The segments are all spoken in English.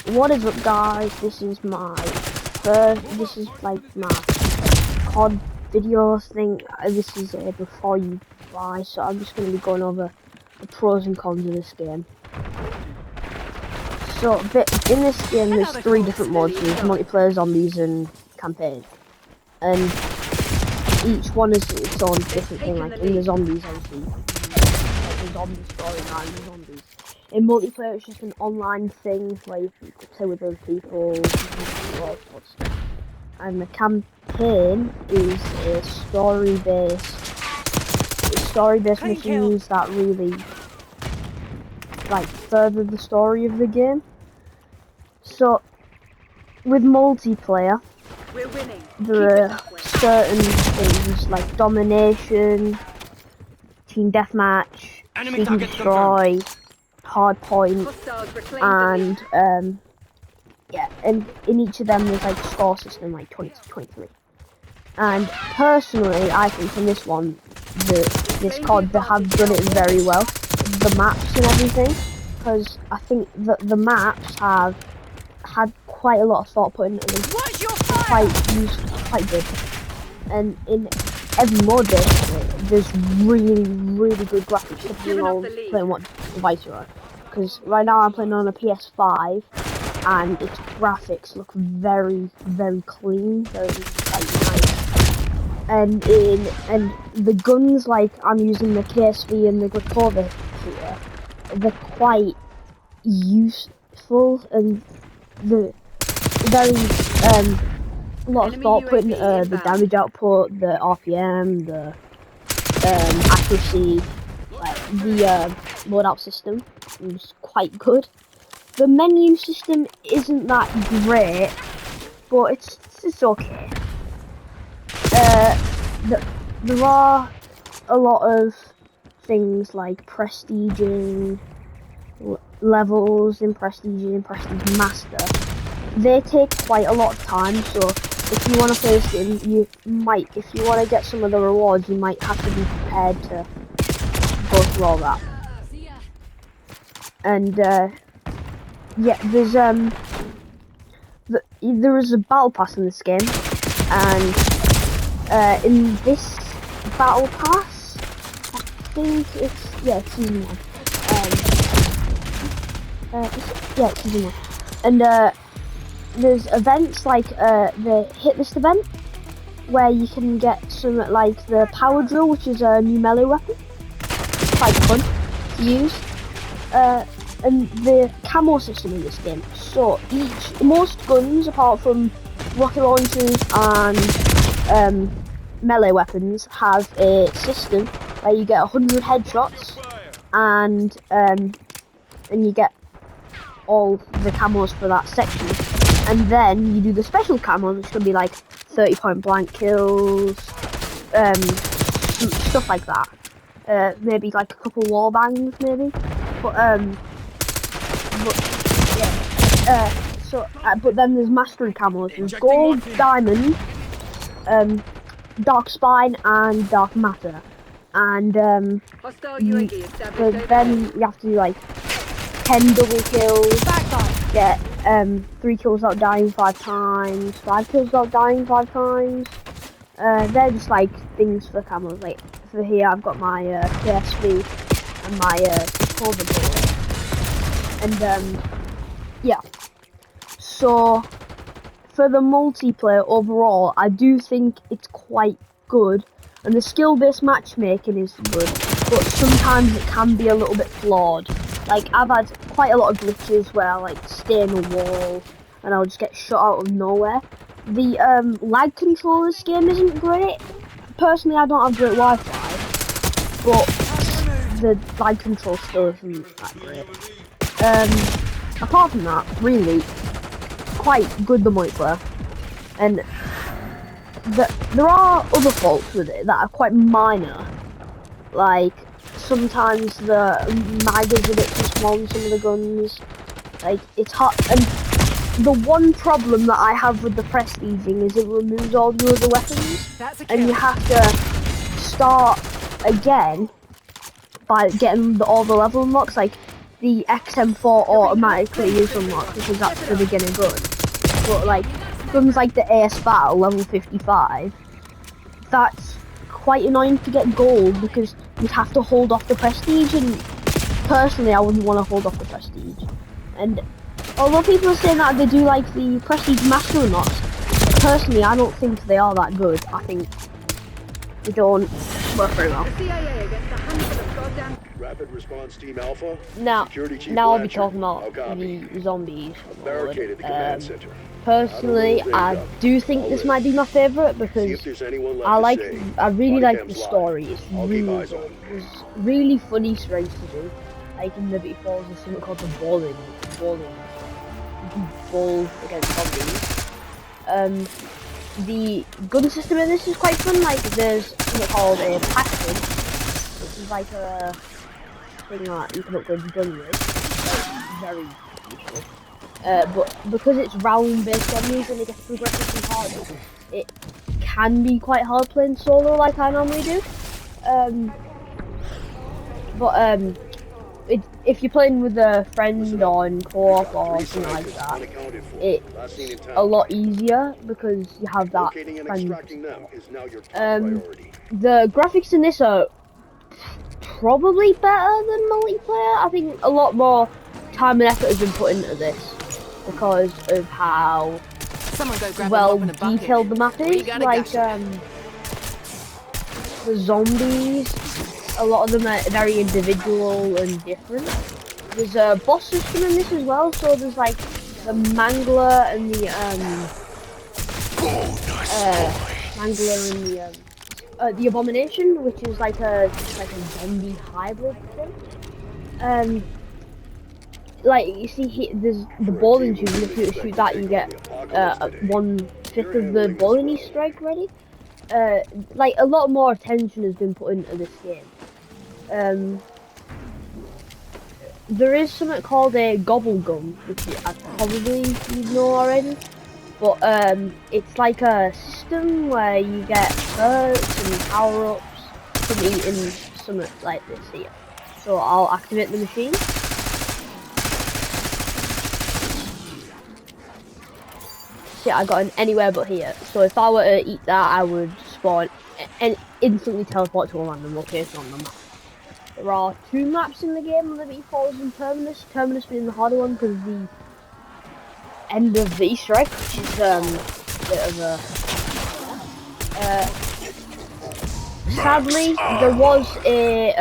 What is up, guys? This is like my COD video thing. This is before you buy, so I'm just going to be going over the pros and cons of this game. So, in this game, there's 3 different modes: there's multiplayer, zombies, and campaign. And each one is its own different thing. Like in the zombies, obviously, like the zombie storyline, the zombies. In multiplayer, it's just an online thing where you can play with other people, and the campaign is a story-based missions that really like further the story of the game. So, with multiplayer, there are certain things like domination, team deathmatch, seek and destroy, hardpoint, and yeah, and in each of them there's like a score system, like 20 to 23. And personally, I think from this one, this COD, they have done it very well, the maps and everything, because I think that the maps have had quite a lot of thought put into them, quite good. And in every mode there's really good graphics, depending on playing what device you're on. Because right now I'm playing on a PS5, and its graphics look very clean, very like nice. And the guns, like I'm using the KSV and the Glukova here, they're quite useful, and the very a lot of thought put into the damage output, the RPM, the accuracy, like the loadout system is quite good. The menu system isn't that great, but it's okay. There are a lot of things like prestiging levels in Prestige and Prestige Master. They take quite a lot of time, so if you want to play this game, if you want to get some of the rewards, you might have to be prepared to go through all that. And yeah, there is a battle pass in this game, and in this battle pass, I think it's season 1. It's season 1, and there's events like the hit list event, where you can get some like the power drill, which is a new melee weapon, quite fun to use. And the camo system in this game. So most guns, apart from rocket launchers and melee weapons, have a system where you get 100 headshots, and you get all the camos for that section. And then you do the special camos, which can be like 30 point blank kills, stuff like that. Maybe like a couple wall bangs, maybe. But then there's mastery camos. There's gold, diamond, dark spine, and dark matter. And then you have to do like 10 double kills, get 3 kills without dying 5 times, 5 kills without dying 5 times. They're just like things for camos. Like for here, I've got my PSV and my cover board. And yeah, so for the multiplayer overall, I do think it's quite good, and the skill-based matchmaking is good, but sometimes it can be a little bit flawed. Like I've had quite a lot of glitches where I like stay in a wall and I'll just get shot out of nowhere. The lag control of this game isn't great. Personally, I don't have great Wi-Fi, but the lag control still isn't that great. Apart from that, really, quite good the multiplayer, and there are other faults with it that are quite minor, like sometimes the mag is a bit too small in some of the guns, like it's hard, and the one problem that I have with the prestiging is it removes all your other weapons, and you have to start again by getting all the level unlocks. Like the XM4 automatically is unlocked because that's the beginner gun. But like guns like the AS Battle level 55, that's quite annoying to get gold because you'd have to hold off the prestige, and personally I wouldn't want to hold off the prestige. And although people are saying that they do like the prestige master unlocks, personally I don't think they are that good. I think they don't work very well. Rapid Response Team Alpha. Now I'll be talking about the zombies. Personally, I do think this might be my favourite because I really like the story. It's really good. There's really funny strikes to do. Like in Liberty Falls, there's something called the bowling. You can bowl against zombies. The gun system in this is quite fun. Like there's something called a pack-in, which is like a thing that you can upgrade your gun with. It's very useful. But because it's round-based zombies and it gets progressively harder, it can be quite hard playing solo like I normally do. If you're playing with a friend on co-op or something like that, it's a lot easier because you have that friend. The graphics in this are probably better than multiplayer. I think a lot more time and effort has been put into this because of how well detailed the map is. Like the zombies, a lot of them are very individual and different. There's a boss system in this as well, so there's like the Mangler and the the Abomination, which is like a zombie hybrid thing. Like you see here, there's the bowling tube, and if you shoot that, you get 1/5 of the bowling Easter egg ready. Like a lot more attention has been put into this game. There is something called a gobble gum, which I probably you know already, but it's like a system where you get perks and power ups from eating something like this here. So I'll activate the machine. See, I got an anywhere but here. So if I were to eat that, I would spawn and instantly teleport to a random location on the map. There are 2 maps in the game, Liberty Falls and Terminus. Terminus being the harder one because the end of the Easter egg, which is a bit of a... sadly, there was a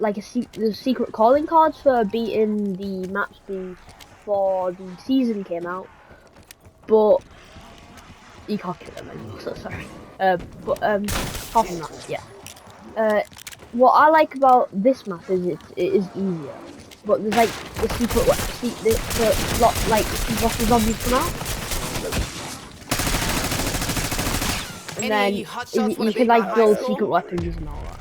there's secret calling cards for beating the maps before the season came out, but you can't kill them anymore, so sorry. Apart from that, yeah. What I like about this map is it is easier, but there's like the secret like lots of zombies come out, and then you can like build secret weapons and all that.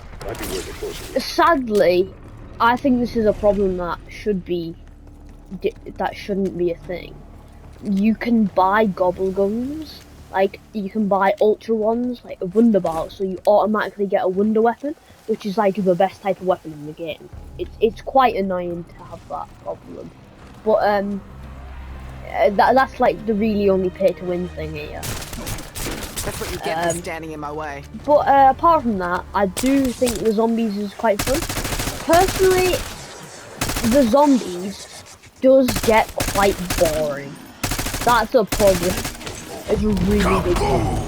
Sadly, I think this is a problem that shouldn't be a thing. You can buy gobble guns, like you can buy ultra ones, like a Wunderbar, so you automatically get a wonder weapon, which is like the best type of weapon in the game. It's quite annoying to have that problem, but that's like the really only pay to win thing here. That's what you get for standing in my way. But apart from that, I do think the zombies is quite fun. Personally, the zombies does get quite boring. That's a problem. It's a really big problem.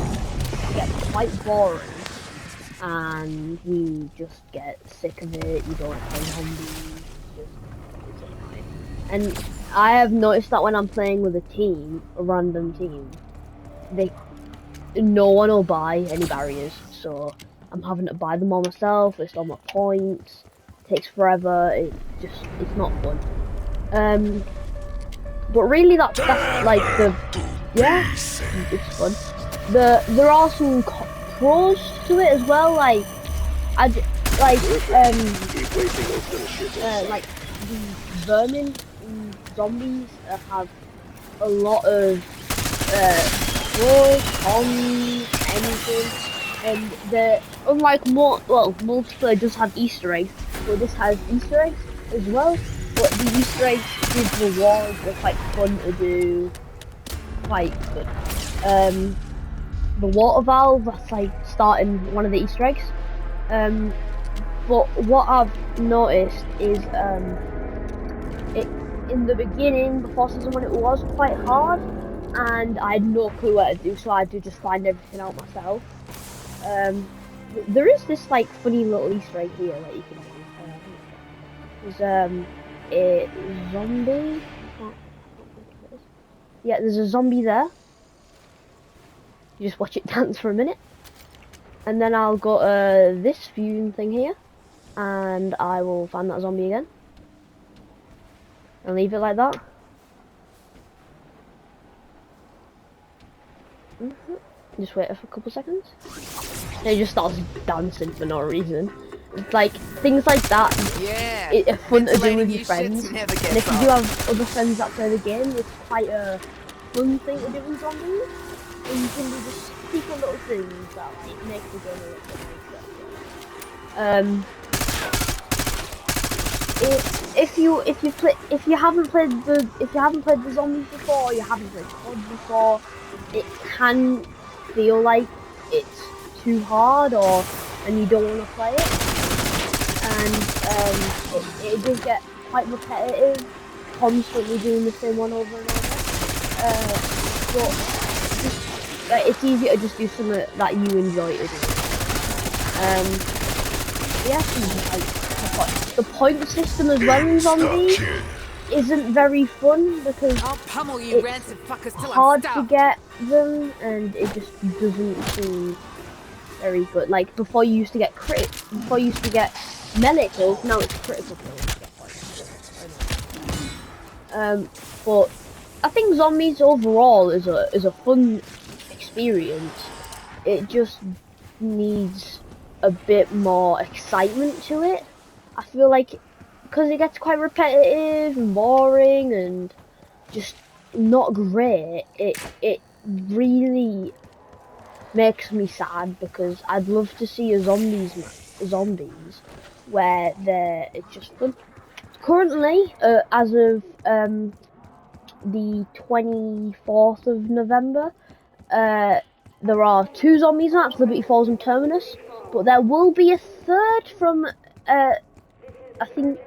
It gets quite boring, and you just get sick of it. You don't play zombies. It's annoying. And I have noticed that when I'm playing with a random team, no one will buy any barriers, so I'm having to buy them all myself. It's all my points. It takes forever. It's not fun. But really, that's like it's fun. There are some pros to it as well. Like the vermin zombies have a lot of pros, cons, anything, and unlike multiplayer does have Easter eggs, so this has Easter eggs. as well. But the Easter eggs with rewards are quite fun to do. Quite good. The water valve, that's like starting one of the Easter eggs. But what I've noticed is in the beginning, before season 1, it was quite hard, and I had no clue what to do, so I had to just find everything out myself. There is this like funny little Easter egg here that you can do. There's a zombie. Yeah, there's a zombie there. You just watch it dance for a minute, and then I'll go to this viewing thing here, and I will find that zombie again, and leave it like that. Just wait for a couple seconds. And it just starts dancing for no reason. It's like things like that. Yeah. Are fun to do with your friends. And And if you do have other friends that play the game, it's quite a fun thing to do with zombies. And you can do just secret little things that like make the game a little bit more exciting. If you haven't played the zombies before, or you haven't played COD before, it can feel like it's too hard and you don't want to play it, and it does get quite repetitive, constantly doing the same one over and over. But it's easier to just do something that you enjoy to do. Yeah, the point system as well in zombies isn't very fun because it's hard to get them, and it just doesn't seem very good. Like before, you used to get melee kills. Now it's critical kills. But I think zombies overall is a fun experience. It just needs a bit more excitement to it. I feel like because it gets quite repetitive and boring and just not great, it really makes me sad because I'd love to see a zombies where it's just fun. Currently, as of the 24th of November, there are 2 zombies maps, Liberty Falls and Terminus, but there will be a third from I think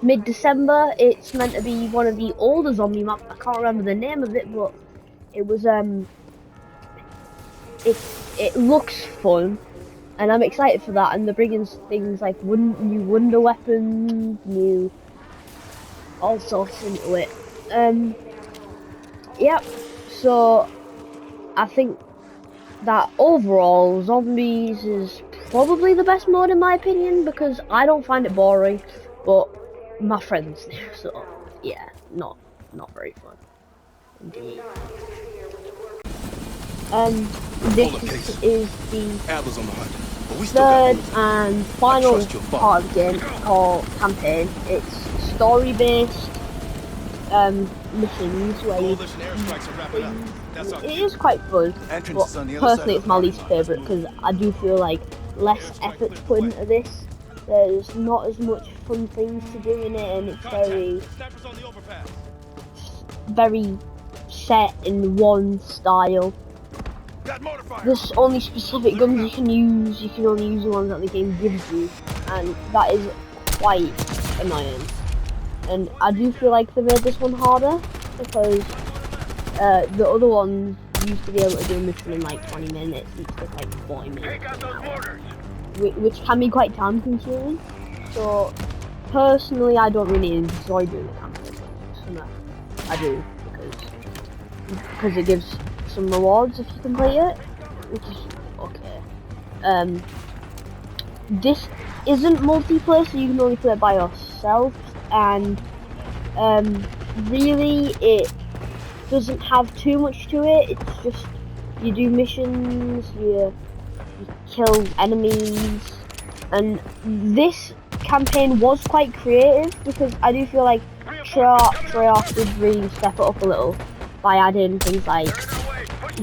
mid-December. It's meant to be one of the older zombie maps. I can't remember the name of it, but it was it looks fun, and I'm excited for that. And they're bringing things like new wonder weapons, new all sorts into it. Yep. So I think that overall zombies is probably the best mode in my opinion because I don't find it boring, but my friends do. So yeah, not very fun indeed. This is the third and final part of the game called Campaign. It's story-based missions where it is quite fun, but personally it's my least favourite because I do feel like less effort's put into this. There's not as much fun things to do in it, and it's very set in one style. There's only specific guns you can use. You can only use the ones that the game gives you, and that is quite annoying. And I do feel like they made this one harder because the other ones used to be able to do a mission in like 20 minutes. These took like 40 minutes, which can be quite time consuming. So personally, I don't really enjoy doing the campaign. So I do because it gives some rewards if you complete it, which is okay. This isn't multiplayer, so you can only play it by yourself, and really it doesn't have too much to it. It's just you do missions, you kill enemies, and this campaign was quite creative because I do feel like Treyarch did really step it up a little by adding things like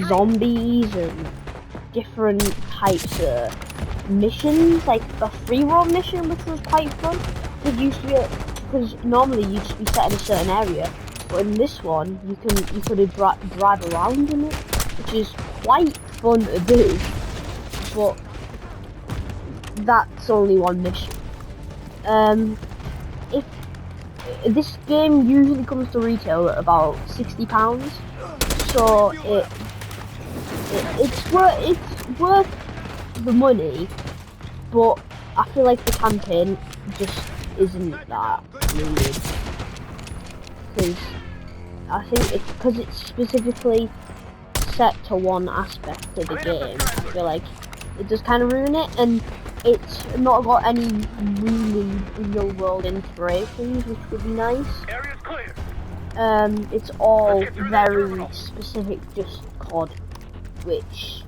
zombies and different types of missions, like a free roam mission, which was quite fun. because normally you just be set in a certain area, but in this one you could drive around in it, which is quite fun to do. But that's only one mission. If this game usually comes to retail at about £60, so it's worth the money, but I feel like the campaign just isn't that really, because I think because it's specifically set to one aspect of the game, I feel like it does kind of ruin it, and it's not got any really real world inspirations, which would be nice. Area's clear. It's all very specific, just COD, which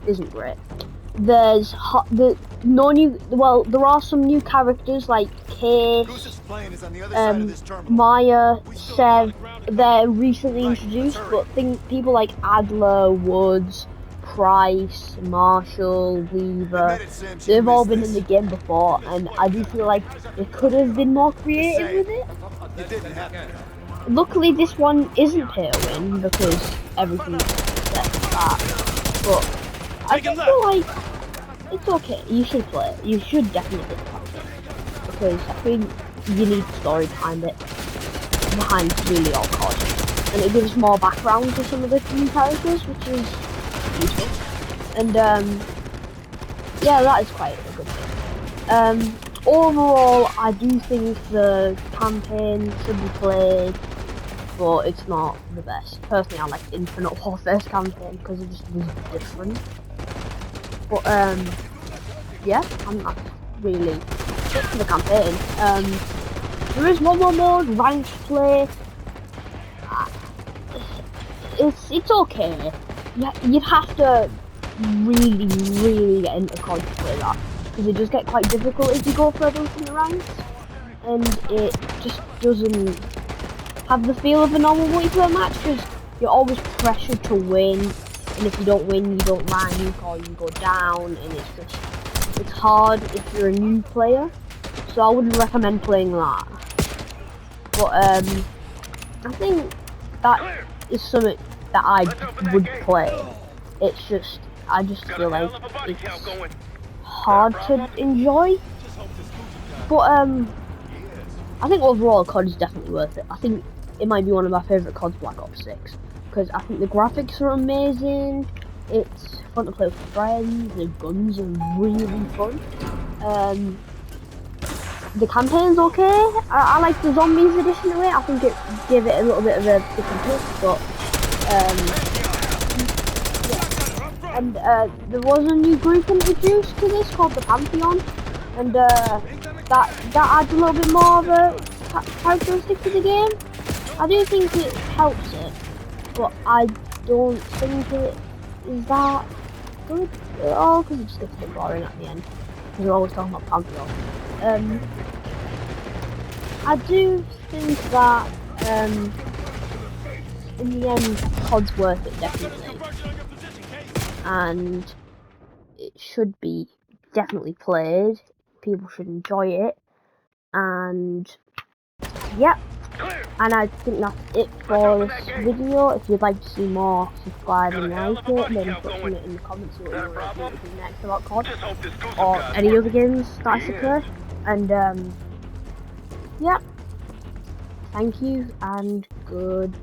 isn't great. There's there are some new characters like Case, Maya, Sev. They're recently introduced, but people like Adler, Woods, Price, Marshall, Weaver, they've all been in the game before, and I do feel like they could have been more creative with it. Luckily this one isn't pay to win because everything's set for that, but I feel like it's okay. You should play it. You should definitely play it, because I think you need story behind really all COD, and it gives more background to some of the new characters, which is useful. And yeah, that is quite a good thing. Overall, I do think the campaign should be played, but it's not the best. Personally, I like Infinite Warfare's campaign because it just was different. But yeah, I'm not really sick for the campaign. There is one more mode, ranked play. It's okay. You'd have to really get into COD to play that, because it does get quite difficult if you go further up in the ranks, and it just doesn't have the feel of a normal multiplayer match, because you're always pressured to win, and if you don't win, you don't rank or you go down, and it's hard if you're a new player. So I wouldn't recommend playing that. But I think that is something that I would play. It's just, I just feel like it's hard to enjoy. But I think overall COD is definitely worth it. I think it might be one of my favourite CODs, Black Ops 6, because I think the graphics are amazing. It's fun to play with friends. The guns are really fun. The campaign's okay. I like the zombies addition to it. I think it gave it a little bit of a different twist, but yeah. And there was a new group introduced to this called the Pantheon, and that adds a little bit more of a characteristic to the game. I do think it helps it, but I don't think it is that good at all, because it just gets a bit boring at the end, because we're always talking about Pantheon. I do think that in the end COD's worth it, definitely, and it should be definitely played. People should enjoy it, and yeah. And I think that's it for this video. If you'd like to see more, subscribe and like it, then put something in the comments what you want me to do next about COD, or any other games that I should play. And yeah, thank you and goodbye.